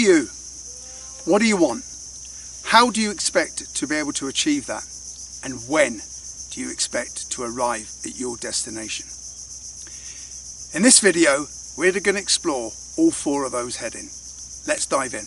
you? What do you want? How do you expect to be able to achieve that? And when do you expect to arrive at your destination? In this video, we're going to explore all four of those headings. Let's dive in.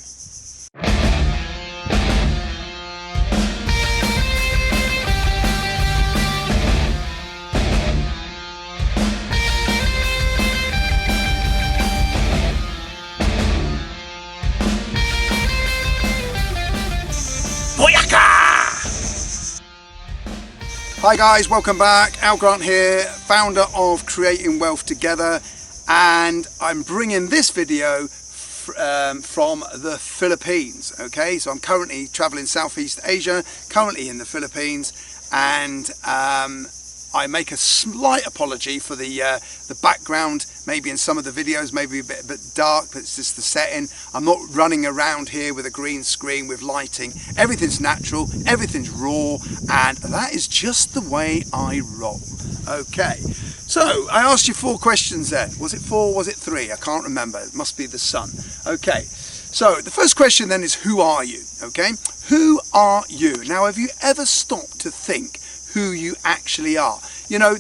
Hi guys, welcome back. Al Grant here, founder of Creating Wealth Together, and I'm bringing this video from the Philippines. Okay, so I'm currently traveling Southeast Asia, currently in the Philippines, and I make a slight apology for the background, maybe in some of the videos, maybe a bit dark, but it's just the setting. I'm not running around here with a green screen with lighting. Everything's natural, everything's raw, and that is just the way I roll. Okay, so I asked you 4 questions then. Was it 4? Was it 3? I can't remember. It must be the sun. Okay, so the first question then is, who are you? Okay, who are you? Now, have you ever stopped to think who you actually are? You know,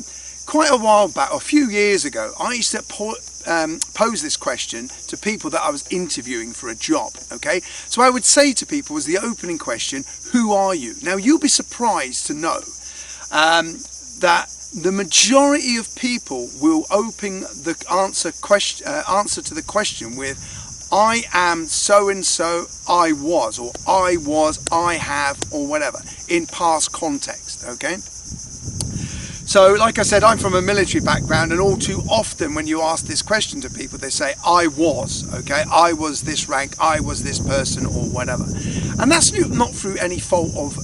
quite a while back, a few years ago, I used to pose this question to people that I was interviewing for a job. Okay, so I would say to people as the opening question, who are you? Now, you'll be surprised to know that the majority of people will open the answer to the question with, I am so and so, I was, or I was, I have, or whatever, in past context. Okay, so like I said, I'm from a military background, and all too often when you ask this question to people, they say I was. Okay, I was this rank, I was this person, or whatever. And that's not through any fault of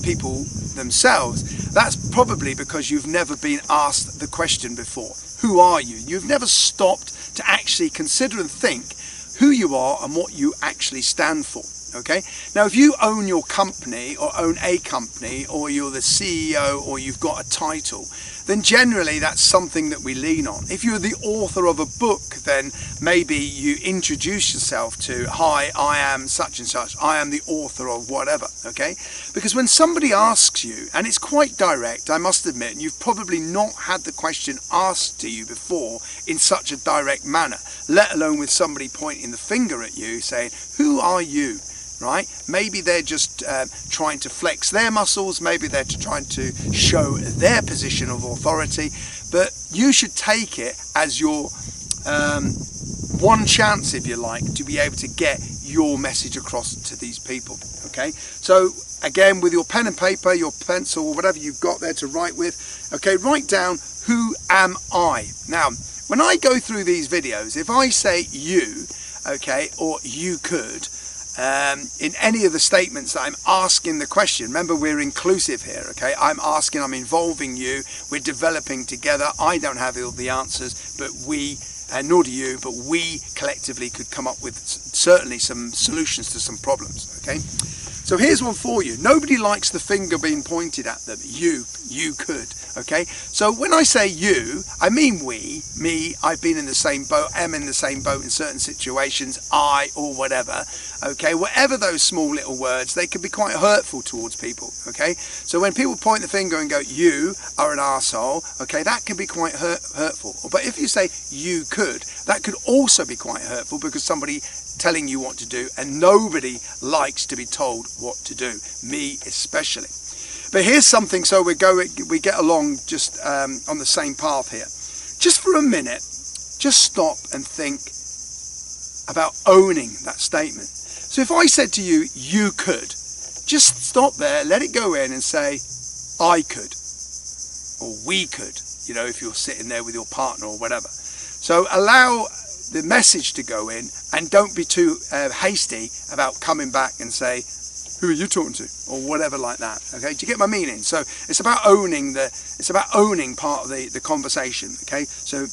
people themselves. That's probably because you've never been asked the question before. Who are you? You've never stopped to actually consider and think who you are and what you actually stand for. Okay, now if you own your company, or own a company, or you're the CEO, or you've got a title, then generally that's something that we lean on. If you're the author of a book, then maybe you introduce yourself to, hi, I am such and such, I am the author of whatever. Okay, because when somebody asks you, and it's quite direct, I must admit, and you've probably not had the question asked to you before in such a direct manner, let alone with somebody pointing the finger at you saying, who are you? Right? Maybe they're just trying to flex their muscles, maybe they're trying to show their position of authority, but you should take it as your one chance, if you like, to be able to get your message across to these people. Okay, so again, with your pen and paper, your pencil, or whatever you've got there to write with, okay, write down, who am I? Now, when I go through these videos, if I say you, okay, or you could, in any of the statements that I'm asking the question, remember, we're inclusive here. Okay, I'm asking, I'm involving you, we're developing together. I don't have all the answers, but we, nor do you, but we collectively could come up with certainly some solutions to some problems. Okay, so here's one for you. Nobody likes the finger being pointed at them. You could. Okay, so when I say you, I mean we, me, I've been in the same boat, am in the same boat in certain situations, I, or whatever. Okay, whatever those small little words, they can be quite hurtful towards people. Okay, so when people point the finger and go, you are an arsehole, okay, that can be quite hurtful. But if you say you could, that could also be quite hurtful, because somebody telling you what to do, and nobody likes to be told what to do, me especially. But here's something, so we get along just on the same path here. Just for a minute, just stop and think about owning that statement. So if I said to you, you could, just stop there, let it go in and say, I could, or we could, you know, if you're sitting there with your partner or whatever. So allow the message to go in, and don't be too hasty about coming back and say, who are you talking to, or whatever like that. Okay, do you get my meaning? So it's about owning part of the conversation. Okay, so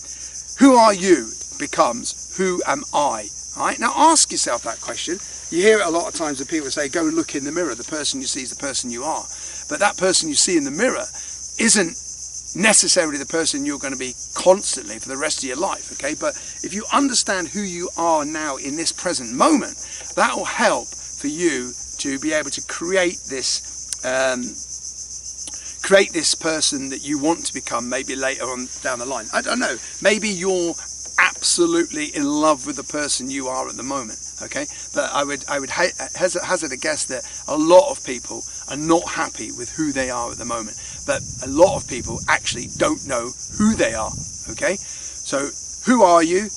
who are you becomes who am I. All right, now ask yourself that question. You hear it a lot of times when people say, go and look in the mirror. The person you see is the person you are, but that person you see in the mirror isn't necessarily the person you're going to be constantly for the rest of your life, okay? But if you understand who you are now in this present moment, that will help for you to be able to create this person that you want to become maybe later on down the line. I don't know, maybe you're absolutely in love with the person you are at the moment, okay? But I would hazard a guess that a lot of people are not happy with who they are at the moment, but a lot of people actually don't know who they are, okay? So who are you?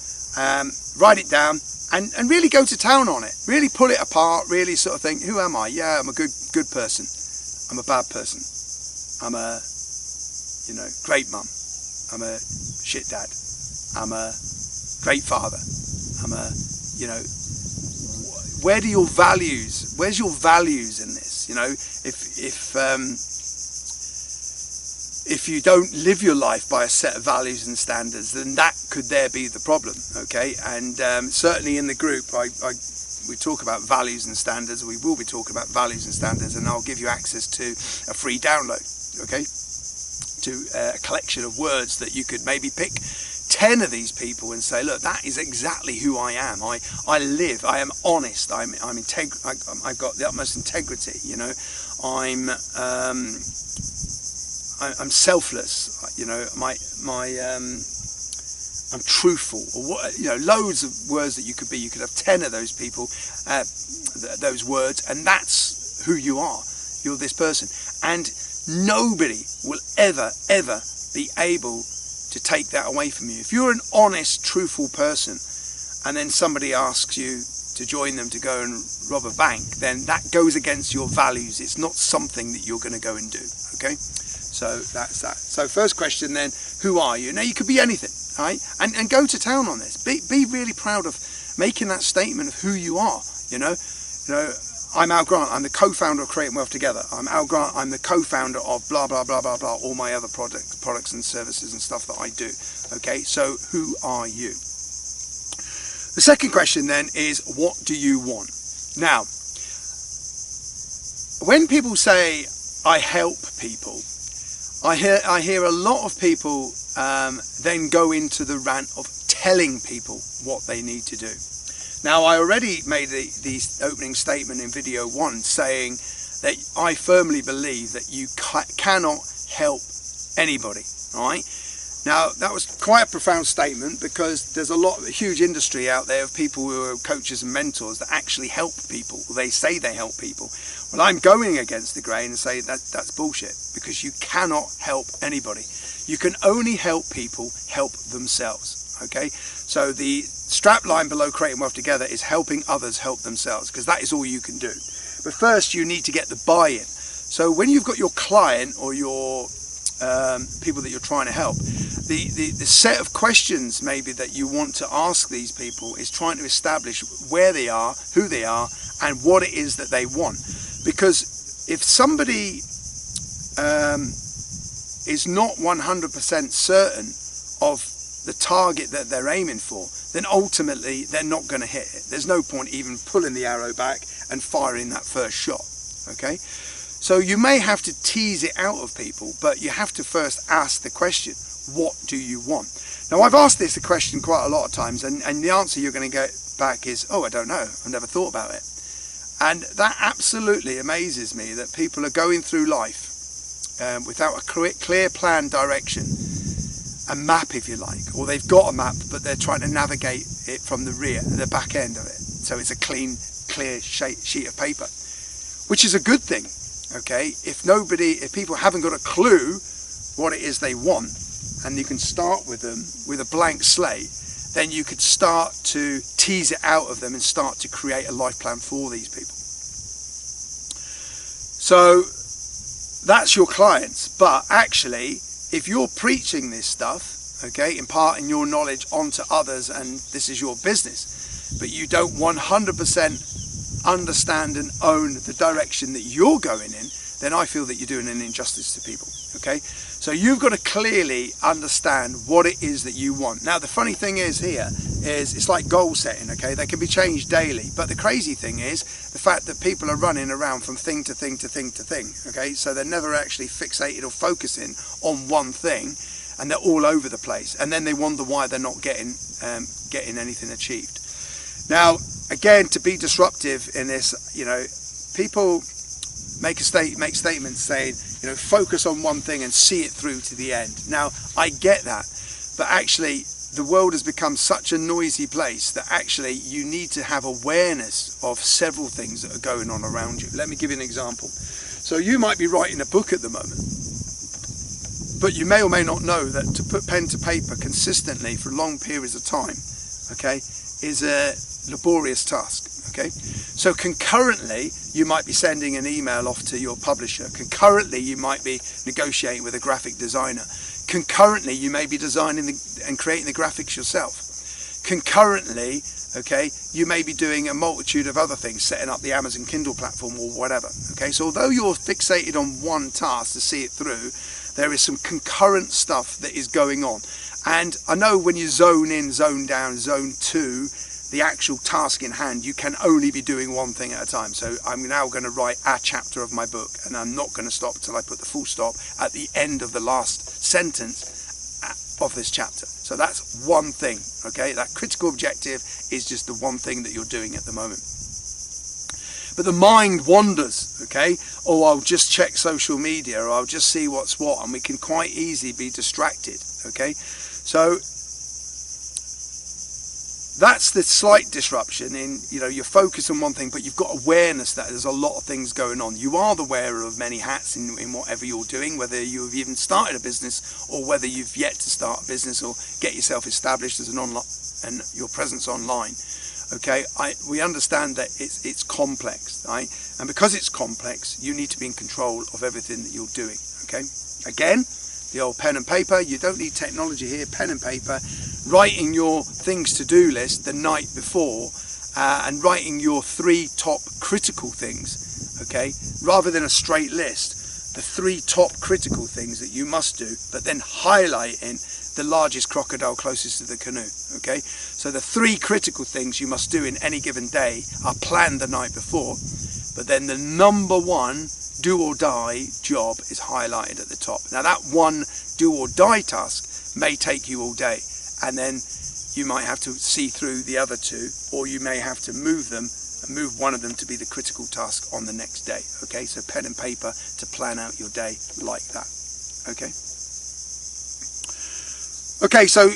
Write it down and really go to town on it, really pull it apart, really sort of think, who am I? Yeah, I'm a good person, I'm a bad person, I'm a great mum, I'm a shit dad, I'm a great father, I'm a, where's your values in this? If you don't live your life by a set of values and standards, then that could be the problem, okay? And certainly in the group, we talk about values and standards. We will be talking about values and standards, and I'll give you access to a free download, okay? To a collection of words that you could maybe pick 10 of these people and say, look, that is exactly who I am. I live, I am honest, I've got the utmost integrity, I'm selfless, I'm truthful, or loads of words that you could be. You could have 10 of those people, those words, and that's who you are. You're this person, and nobody will ever be able to take that away from you. If you're an honest, truthful person, and then somebody asks you to join them to go and rob a bank, then that goes against your values. It's not something that you're going to go and do, okay? So that's that. So first question then, who are you? Now you could be anything, right? And go to town on this. Be really proud of making that statement of who you are, I'm Al Grant, I'm the co-founder of Creating Wealth Together. I'm Al Grant, I'm the co-founder of blah, blah, blah, blah, blah, all my other products and services and stuff that I do. Okay, so who are you? The second question then is, what do you want? Now, when people say, I help people, I hear a lot of people then go into the rant of telling people what they need to do. Now, I already made the opening statement in video 1 saying that I firmly believe that you cannot help anybody, all right? Now, that was quite a profound statement, because there's a huge industry out there of people who are coaches and mentors that actually help people. They say they help people. Well, I'm going against the grain and say that's bullshit, because you cannot help anybody. You can only help people help themselves, okay? So the strap line below Creating Wealth Together is helping others help themselves, because that is all you can do. But first you need to get the buy-in. So when you've got your client or your people that you're trying to help, the set of questions maybe that you want to ask these people is trying to establish where they are, who they are, and what it is that they want. Because if somebody is not 100% certain of the target that they're aiming for, then ultimately they're not going to hit it. There's no point even pulling the arrow back and firing that first shot, okay? So you may have to tease it out of people, but you have to first ask the question, what do you want? Now, I've asked this question quite a lot of times, and the answer you're going to get back is, oh, I don't know, I've never thought about it. And that absolutely amazes me, that people are going through life without a clear plan direction, a map if you like, or they've got a map but they're trying to navigate it from the back end of it, so it's a clear sheet of paper, which is a good thing, okay? If people haven't got a clue what it is they want, and you can start with them with a blank slate, then you could start to tease it out of them and start to create a life plan for these people. So that's your clients. But actually, if you're preaching this stuff, okay, imparting your knowledge onto others, and this is your business, but you don't 100% understand and own the direction that you're going in, then I feel that you're doing an injustice to people. Okay, so you've got to clearly understand what it is that you want. Now the funny thing is here is it's like goal setting. Okay, they can be changed daily, but the crazy thing is the fact that people are running around from thing to thing to thing to thing. Okay, so they're never actually fixated or focusing on one thing, and they're all over the place, and then they wonder why they're not getting anything achieved. Now again, to be disruptive in this, people make statements saying, focus on one thing and see it through to the end. Now I get that, but actually the world has become such a noisy place that actually you need to have awareness of several things that are going on around you. Let me give you an example. So you might be writing a book at the moment, but you may or may not know that to put pen to paper consistently for long periods of time, okay, is a laborious task. Okay, so concurrently you might be sending an email off to your publisher. Concurrently you might be negotiating with a graphic designer. Concurrently you may be designing and creating the graphics yourself. Concurrently, okay, you may be doing a multitude of other things, setting up the Amazon Kindle platform or whatever. Okay, so although you're fixated on one task to see it through, there is some concurrent stuff that is going on. And I know when you zone in, zone down, zone two, the actual task in hand, you can only be doing one thing at a time. So I'm now going to write a chapter of my book, and I'm not going to stop till I put the full stop at the end of the last sentence of this chapter. So that's one thing. Okay, that critical objective is just the one thing that you're doing at the moment. But the mind wanders. Okay, or I'll just check social media, or I'll just see what's what, and we can quite easily be distracted. Okay, so that's the slight disruption in, you're focused on one thing, but you've got awareness that there's a lot of things going on. You are the wearer of many hats in whatever you're doing, whether you've even started a business or whether you've yet to start a business or get yourself established as an online and your presence online. Okay, we understand that it's complex, right? And because it's complex, you need to be in control of everything that you're doing. Okay, again, the old pen and paper. You don't need technology here. Pen and paper. Writing your things to do list the night before, and writing your 3 top critical things, okay, rather than a straight list, the 3 top critical things that you must do, but then highlighting the largest crocodile closest to the canoe. Okay, so the 3 critical things you must do in any given day are planned the night before, but then the number 1 do or die job is highlighted at the top. Now that one do or die task may take you all day, and then you might have to see through the other 2, or you may have to move them and move one of them to be the critical task on the next day. Okay, so pen and paper to plan out your day like that. Okay, so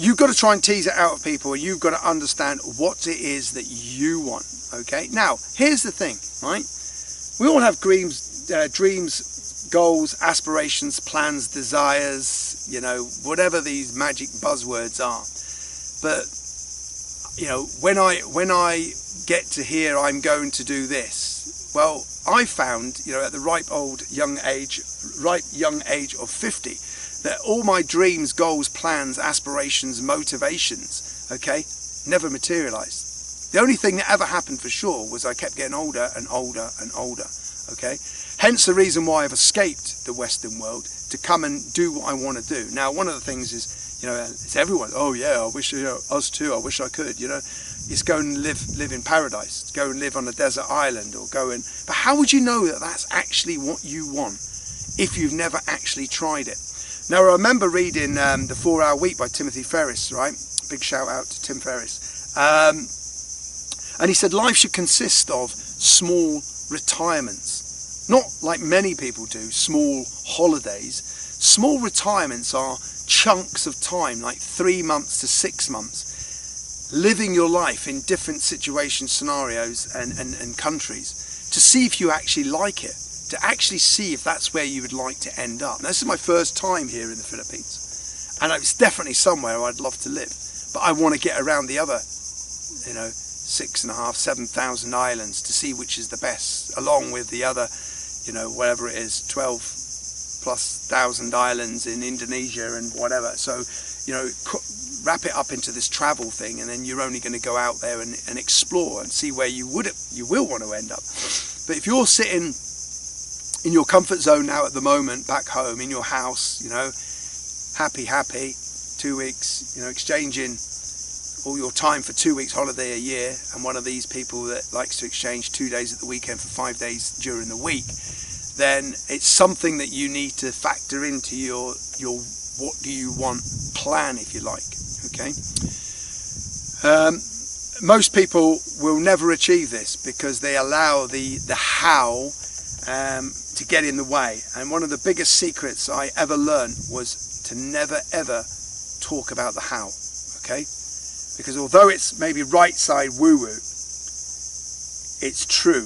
you've got to try and tease it out of people, and you've got to understand what it is that you want. Okay, now here's the thing, right? We all have dreams, goals, aspirations, plans, desires, whatever these magic buzzwords are. But when I get to hear I'm going to do this, well, I found, at the ripe young age of 50, that all my dreams, goals, plans, aspirations, motivations, okay, never materialized. The only thing that ever happened for sure was I kept getting older and older and older. Okay, hence the reason why I've escaped the Western world to come and do what I want to do. Now, one of the things is, it's everyone. Oh yeah, I wish, us too. I wish I could. It's go and live in paradise. It's go and live on a desert island, or go and. But how would you know that that's actually what you want if you've never actually tried it? Now, I remember reading The 4-Hour Week by Timothy Ferriss. Right, big shout out to Tim Ferriss. And he said life should consist of small retirements, not like many people do, small holidays. Small retirements are chunks of time, like 3 months to 6 months, living your life in different situations, scenarios and countries, to see if you actually like it, to actually see if that's where you would like to end up. Now, this is my first time here in the Philippines, and it's definitely somewhere I'd love to live, but I want to get around the other 6,500, 7,000 islands to see which is the best, along with the other, whatever it is, 12,000+ islands in Indonesia and whatever. So, wrap it up into this travel thing, and then you're only going to go out there and explore and see where you will want to end up. But if you're sitting in your comfort zone now at the moment, back home in your house, you know, happy, 2 weeks, you know, exchanging all your time for 2 weeks holiday a year, and one of these people that likes to exchange 2 days at the weekend for 5 days during the week, then it's something that you need to factor into your what do you want plan, if you like. Okay. Most people will never achieve this because they allow the how to get in the way. And one of the biggest secrets I ever learned was to never ever talk about the how. Okay, because although it's maybe right side woo woo, it's true.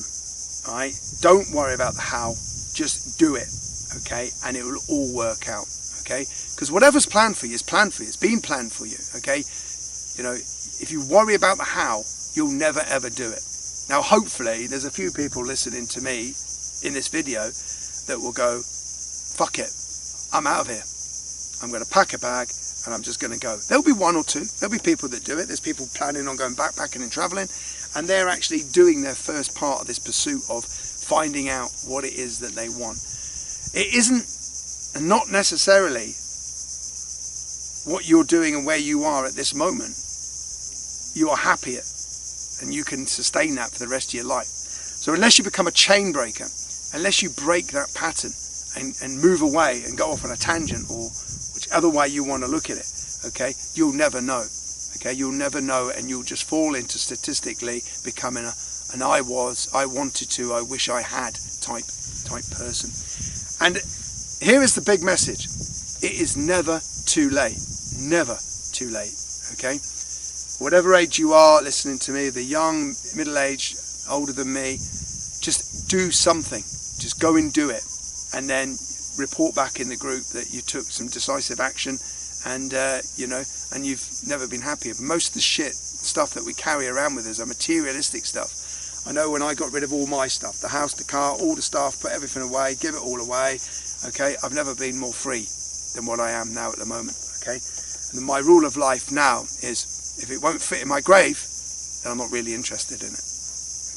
All right, don't worry about the how, just do it. Okay, and it will all work out. Okay, because whatever's planned for you is planned for you. It's been planned for you. Okay, you know, if you worry about the how, you'll never ever do it. Now hopefully there's a few people listening to me in this video that will go, fuck it, I'm out of here, I'm going to pack a bag and I'm just going to go. There'll be one or two, there'll be people that do it. There's people planning on going backpacking and traveling, and they're actually doing their first part of this pursuit of finding out what it is that they want. It isn't, and not necessarily, what you're doing and where you are at this moment. You are happy at, and you can sustain that for the rest of your life. So unless you become a chain breaker, unless you break that pattern and move away and go off on a tangent, or whichever way you want to look at it, okay, you'll never know. Okay, you'll never know, and you'll just fall into statistically becoming an I wanted to, I wish I had type person. And here is the big message: it is never too late. Never too late. Okay. Whatever age you are listening to me, the young, middle-aged, older than me, just do something. Just go and do it, and then report back in the group that you took some decisive action, and you know, and you've never been happier. Most of the shit stuff that we carry around with us are materialistic stuff. I know when I got rid of all my stuff, the house, the car, all the stuff, put everything away, give it all away, okay, I've never been more free than what I am now at the moment. Okay, and my rule of life now is, if it won't fit in my grave, then I'm not really interested in it.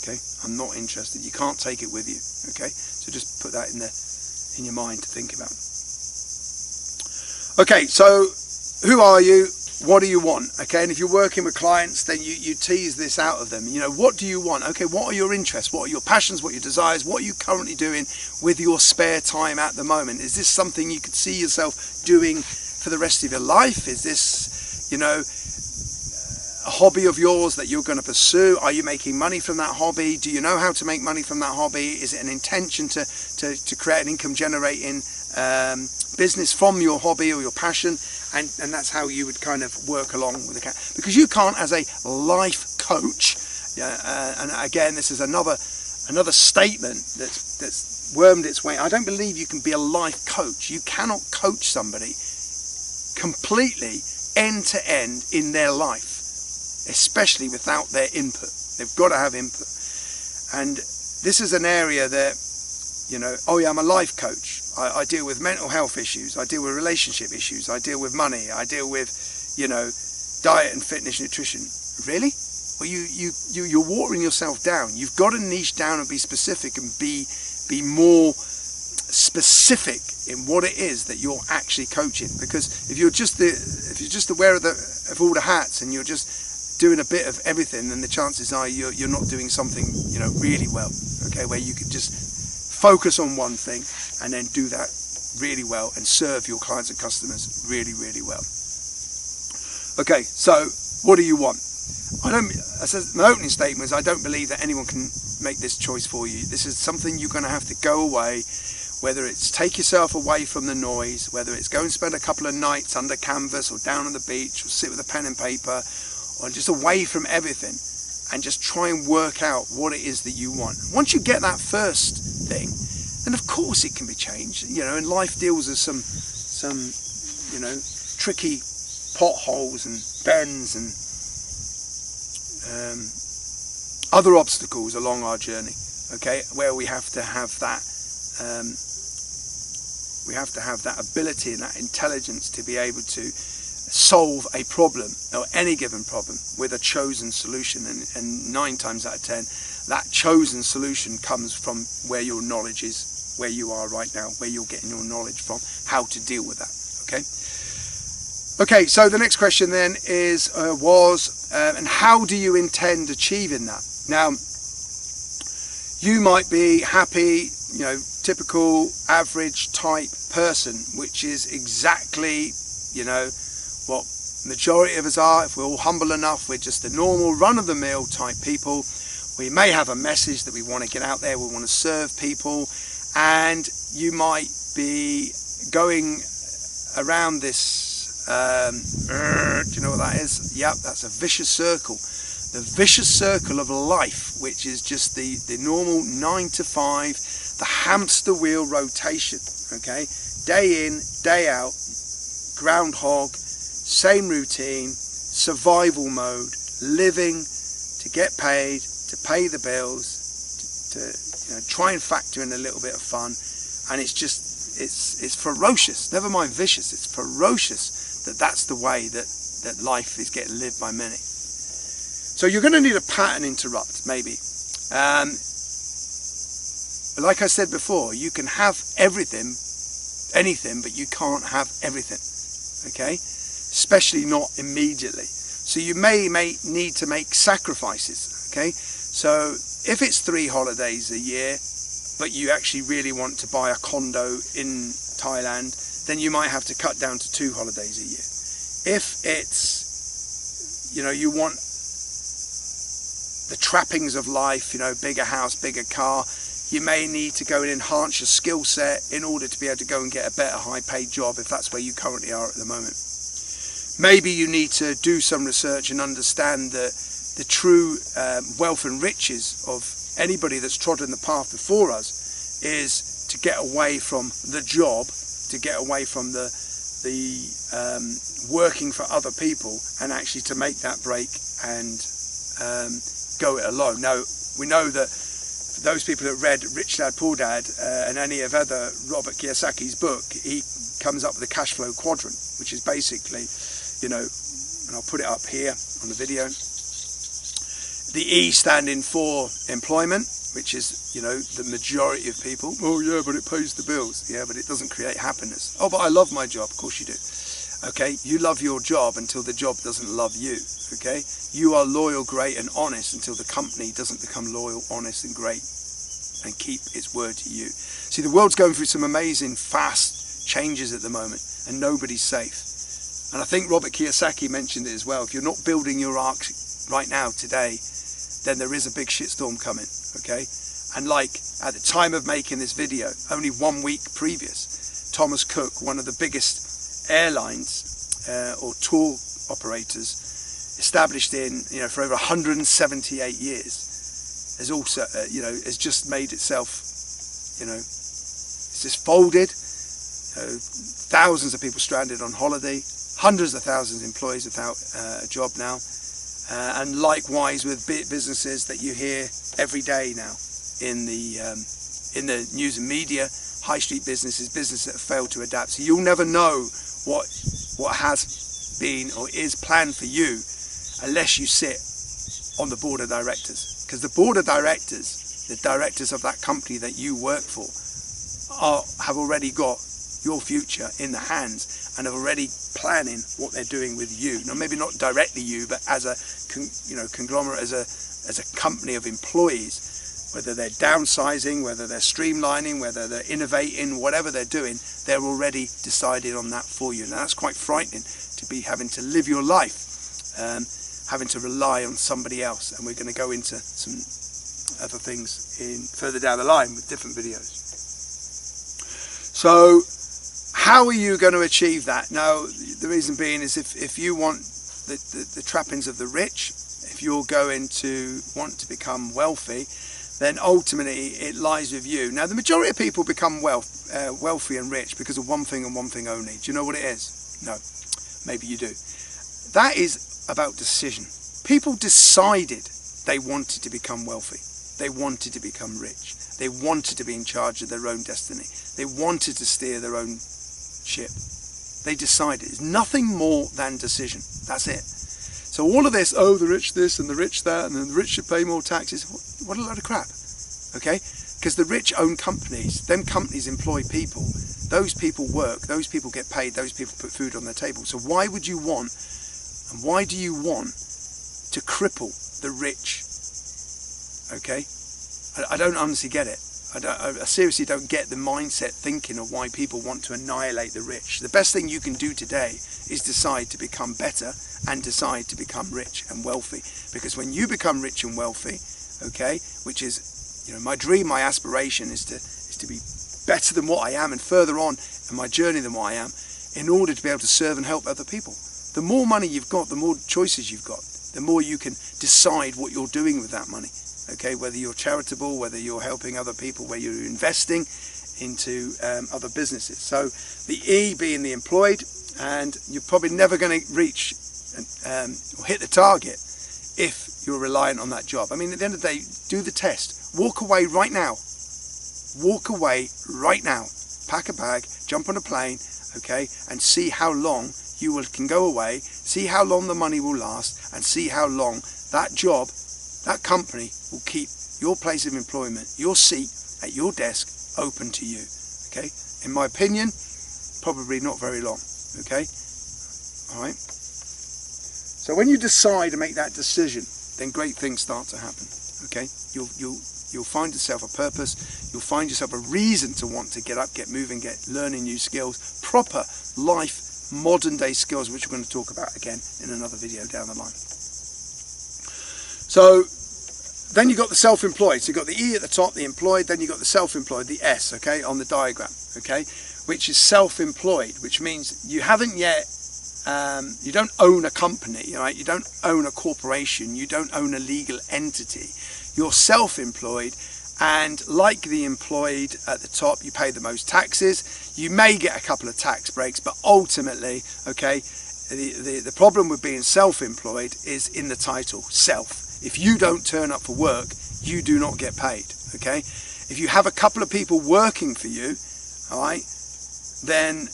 Okay, I'm not interested. You can't take it with you. Okay, so just put that in your mind to think about. Okay, so who are you? What do you want? Okay, and if you're working with clients, then you tease this out of them. You know, what do you want? Okay, what are your interests? What are your passions? What are your desires? What are you currently doing with your spare time at the moment? Is this something you could see yourself doing for the rest of your life? Is this, you know, a hobby of yours that you're going to pursue? Are you making money from that hobby? Do you know how to make money from that hobby? Is it an intention to create an income generating business from your hobby or your passion? And that's how you would kind of work along with the cat. Because you can't, as a life coach, and again, this is another statement that's wormed its way. I don't believe you can be a life coach. You cannot coach somebody completely end to end in their life, especially without their input. They've got to have input. And this is an area that, you know, oh yeah, I'm a life coach. I deal with mental health issues. I deal with relationship issues. I deal with money. I deal with, you know, diet and fitness, nutrition. Really? Well, you're watering yourself down. You've got to niche down and be specific and be more specific in what it is that you're actually coaching. Because if you're just aware of all the hats and you're just doing a bit of everything, then the chances are you're not doing something, you know, really well. Okay, where you could just focus on one thing and then do that really well and serve your clients and customers really, really well. Okay, so what do you want? I said my opening statement is, I don't believe that anyone can make this choice for you. This is something you're going to have to go away, whether it's take yourself away from the noise, whether it's go and spend a couple of nights under canvas or down on the beach or sit with a pen and paper or just away from everything and just try and work out what it is that you want. Once you get that first thing, then of course it can be changed. You know, and life deals with some you know, tricky potholes and bends and other obstacles along our journey. Okay, where we have to have that ability and that intelligence to be able to solve a problem, or any given problem, with a chosen solution. And 9 times out of 10, that chosen solution comes from where your knowledge is. where you are right now, where you're getting your knowledge from, how to deal with that. Okay, so the next question then is, and how do you intend achieving that? Now, you might be happy, typical average type person, which is exactly, what majority of us are. If we're all humble enough, we're just the normal run-of-the-mill type people. We may have a message that we want to get out there, we want to serve people, and you might be going around this, do you know what that is? Yep, that's a vicious circle. The vicious circle of life, which is just the normal 9 to 5, the hamster wheel rotation, okay? Day in, day out, groundhog, same routine, survival mode, living to get paid, to pay the bills, to try and factor in a little bit of fun, and it's ferocious. Never mind vicious, it's ferocious that's the way that life is getting lived by many. So you're going to need a pattern interrupt, maybe. Like I said before, you can have anything, but you can't have everything, okay? Especially not immediately. So you may need to make sacrifices, okay? So if it's 3 holidays a year, but you actually really want to buy a condo in Thailand, then you might have to cut down to 2 holidays a year. If it's, you want the trappings of life, bigger house, bigger car, you may need to go and enhance your skill set in order to be able to go and get a better high paid job if that's where you currently are at the moment. Maybe you need to do some research and understand the true wealth and riches of anybody that's trodden the path before us is to get away from the job, to get away from the working for other people, and actually to make that break and go it alone. Now, we know that for those people that read Rich Dad Poor Dad and any of other Robert Kiyosaki's book, he comes up with a cash flow quadrant, which is basically, and I'll put it up here on the video, the E standing for employment, which is, the majority of people. Oh yeah, but it pays the bills. Yeah, but it doesn't create happiness. Oh, but I love my job. Of course you do. Okay, you love your job until the job doesn't love you. Okay, you are loyal, great and honest until the company doesn't become loyal, honest and great and keep its word to you. See, the world's going through some amazing fast changes at the moment, and nobody's safe. And I think Robert Kiyosaki mentioned it as well. If you're not building your ark right now, today, then there is a big shitstorm coming, okay? And like at the time of making this video, only 1 week previous, Thomas Cook, one of the biggest airlines or tour operators, established for over 178 years, has also, has just made itself, it's just folded. Thousands of people stranded on holiday, hundreds of thousands of employees without a job now. And likewise with businesses that you hear every day now in the news and media, high street businesses that have failed to adapt. So you'll never know what has been or is planned for you unless you sit on the board of directors. Because the board of directors, the directors of that company that you work for, have already got your future in the hands and are already planning what they're doing with you. Now, maybe not directly you, but as a conglomerate, as a company of employees, whether they're downsizing, whether they're streamlining, whether they're innovating, whatever they're doing, they're already decided on that for you. Now, that's quite frightening to be having to live your life, having to rely on somebody else. And we're going to go into some other things further down the line with different videos. So, how are you going to achieve that? Now, the reason being is if you want the trappings of the rich, if you're going to want to become wealthy, then ultimately it lies with you. Now, the majority of people become wealthy and rich because of one thing and one thing only. Do you know what it is? No, maybe you do. That is about decision. People decided they wanted to become wealthy. They wanted to become rich. They wanted to be in charge of their own destiny. They wanted to steer their own ship. They decided. It's nothing more than decision. That's it. So all of this, the rich this and the rich that, and then the rich should pay more taxes, what a load of crap. Okay? because the rich own companies. Them companies employ people. Those people work, those people get paid, those people put food on their table. So why would you want, and why do you want to cripple the rich? Okay, I don't honestly get it. I seriously don't get the mindset thinking of why people want to annihilate the rich. The best thing you can do today is decide to become better and decide to become rich and wealthy. Because when you become rich and wealthy, okay, which is, you know, my dream, my aspiration is to be better than what I am and further on in my journey than what I am, in order to be able to serve and help other people. The more money you've got, the more choices you've got, the more you can decide what you're doing with that money. Okay, whether you're charitable, whether you're helping other people, whether you're investing into other businesses. So the E being the employed, and you're probably never going to reach or hit the target if you're reliant on that job. I mean, at the end of the day, do the test. Walk away right now. Walk away right now. Pack a bag, jump on a plane, okay, and see how long you can go away, see how long the money will last, and see how long that job, that company will keep your place of employment, your seat at your desk open to you. Okay, in my opinion, probably not very long. Okay, all right. So when you decide to make that decision, then great things start to happen. Okay, you'll find yourself a purpose. You'll find yourself a reason to want to get up, get moving, get learning new skills, proper life, modern day skills, which we're going to talk about again in another video down the line. So then you've got the self-employed. So you've got the E at the top, the employed, then you've got the self-employed, the S, okay, on the diagram, okay, which is self-employed, which means you haven't yet, you don't own a company, right? You don't own a corporation, you don't own a legal entity. You're self-employed, and like the employed at the top, you pay the most taxes. You may get a couple of tax breaks, but ultimately, okay, the problem with being self-employed is in the title, self. If you don't turn up for work, you do not get paid, okay? If you have a couple of people working for you, all right, then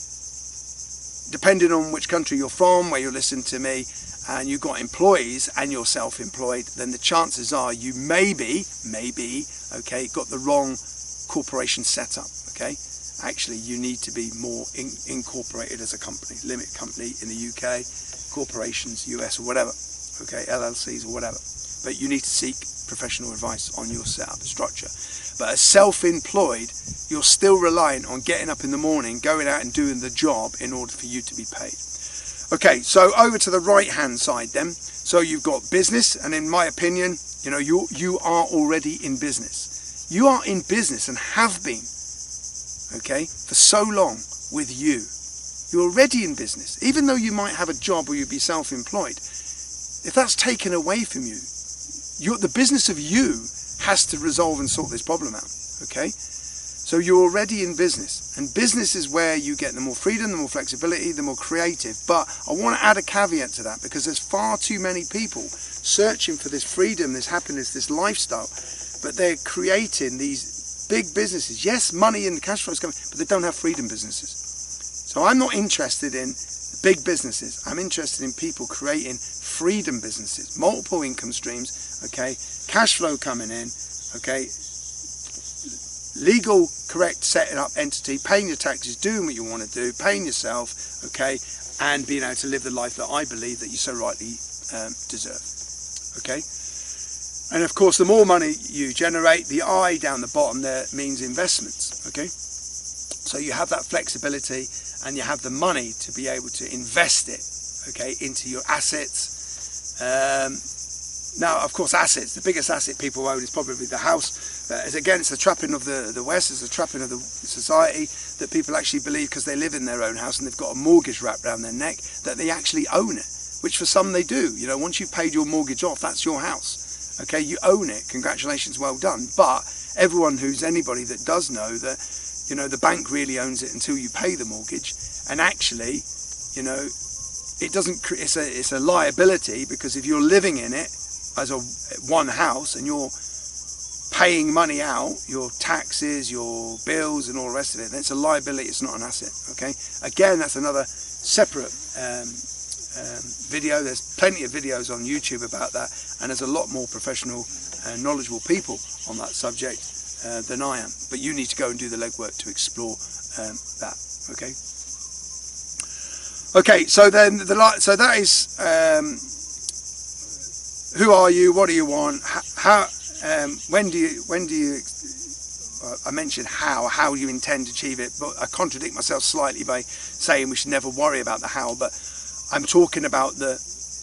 depending on which country you're from, where you listen to me, and you've got employees and you're self-employed, then the chances are you maybe, okay, got the wrong corporation set up, okay? Actually, you need to be more incorporated as a company, limited company in the UK, corporations, US or whatever, okay, LLCs or whatever. But you need to seek professional advice on your setup structure. But as self-employed, you're still reliant on getting up in the morning, going out and doing the job in order for you to be paid. Okay, so over to the right-hand side then. So you've got business, and in my opinion, you know, you are already in business. You are in business and have been, okay, for so long with you. You're already in business. Even though you might have a job or you'd be self-employed, if that's taken away from you, the business of you has to resolve and sort this problem out, okay? So you're already in business, and business is where you get the more freedom, the more flexibility, the more creative. But I want to add a caveat to that, because there's far too many people searching for this freedom, this happiness, this lifestyle, but they're creating these big businesses. Yes, money and cash flow is coming, but they don't have freedom businesses. So I'm not interested in big businesses. I'm interested in people creating freedom businesses, multiple income streams, okay, cash flow coming in, okay, legal, correct, setting up entity, paying your taxes, doing what you want to do, paying yourself, okay, and being able to live the life that I believe that you so rightly deserve, okay. And of course, the more money you generate, the I down the bottom there means investments, okay. So you have that flexibility and you have the money to be able to invest it, okay, into your assets. Now, of course, assets, the biggest asset people own is probably the house. Again, it's a trapping of the West, it's a trapping of the society that people actually believe because they live in their own house and they've got a mortgage wrapped around their neck that they actually own it, which for some they do. You know, once you've paid your mortgage off, that's your house. Okay, you own it. Congratulations, well done. But everyone anybody that does know that, you know, the bank really owns it until you pay the mortgage, and actually, you know, it doesn't. It's a liability, because if you're living in it as one house and you're paying money out, your taxes, your bills, and all the rest of it, then it's a liability. It's not an asset. Okay. Again, that's another separate video. There's plenty of videos on YouTube about that, and there's a lot more professional and knowledgeable people on that subject than I am. But you need to go and do the legwork to explore that. Okay. Okay. So then so that is who are you? What do you want? How? When do you? I mentioned how you intend to achieve it, but I contradict myself slightly by saying we should never worry about the how. But I'm talking about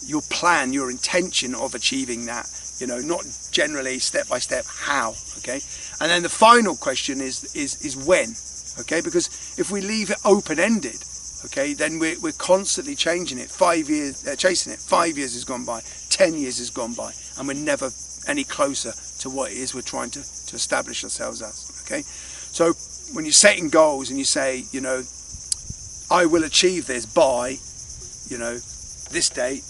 your plan, your intention of achieving that. You know, not generally step by step how. Okay, and then the final question is when. Okay, because if we leave it open-ended, okay, then we're constantly changing it. 5 years, chasing it. 5 years has gone by. 10 years has gone by, and we're never any closer to what it is we're trying to establish ourselves as. Okay, so when you're setting goals and you say, you know, I will achieve this by, you know, this date.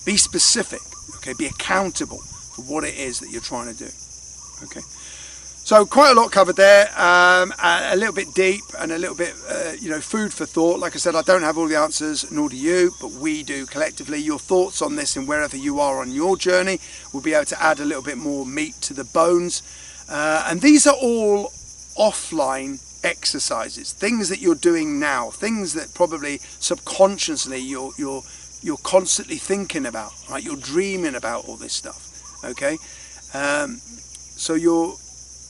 Be specific. Okay, be accountable for what it is that you're trying to do. Okay. So quite a lot covered there, a little bit deep and a little bit, you know, food for thought. Like I said, I don't have all the answers, nor do you, but we do collectively. Your thoughts on this and wherever you are on your journey will be able to add a little bit more meat to the bones. And these are all offline exercises, things that you're doing now, things that probably subconsciously you're constantly thinking about, right? You're dreaming about all this stuff, okay? So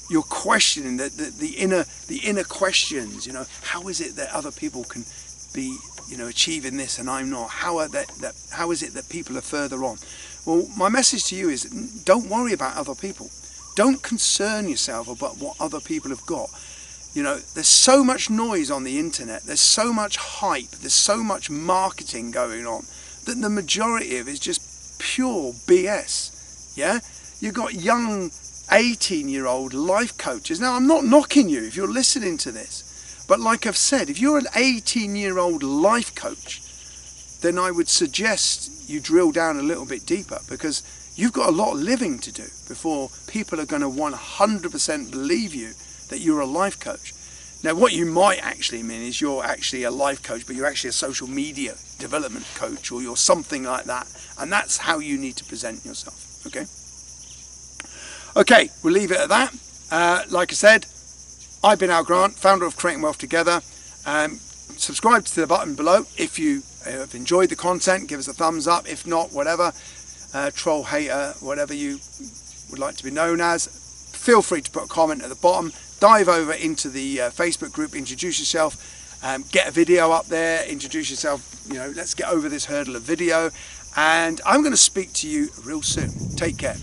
you're questioning the inner questions. You know, how is it that other people can be, you know, achieving this and I'm not? How is it that people are further on? Well, my message to you is don't worry about other people. Don't concern yourself about what other people have got. You know, there's so much noise on the internet. There's so much hype. There's so much marketing going on that the majority of it is just pure BS. Yeah, you've got young 18-year-old life coaches. Now, I'm not knocking you if you're listening to this, but like I've said, if you're an 18-year-old life coach, then I would suggest you drill down a little bit deeper, because you've got a lot of living to do before people are going to 100% believe you that you're a life coach. Now, what you might actually mean is you're actually a life coach, but you're actually a social media development coach, or you're something like that, and that's how you need to present yourself. Okay. Okay, we'll leave it at that. Like I said, I've been Al Grant, founder of Creating Wealth Together. Subscribe to the button below if you have enjoyed the content. Give us a thumbs up. If not, whatever, troll, hater, whatever you would like to be known as, feel free to put a comment at the bottom. Dive over into the Facebook group, introduce yourself, get a video up there, introduce yourself. You know, let's get over this hurdle of video. And I'm going to speak to you real soon. Take care.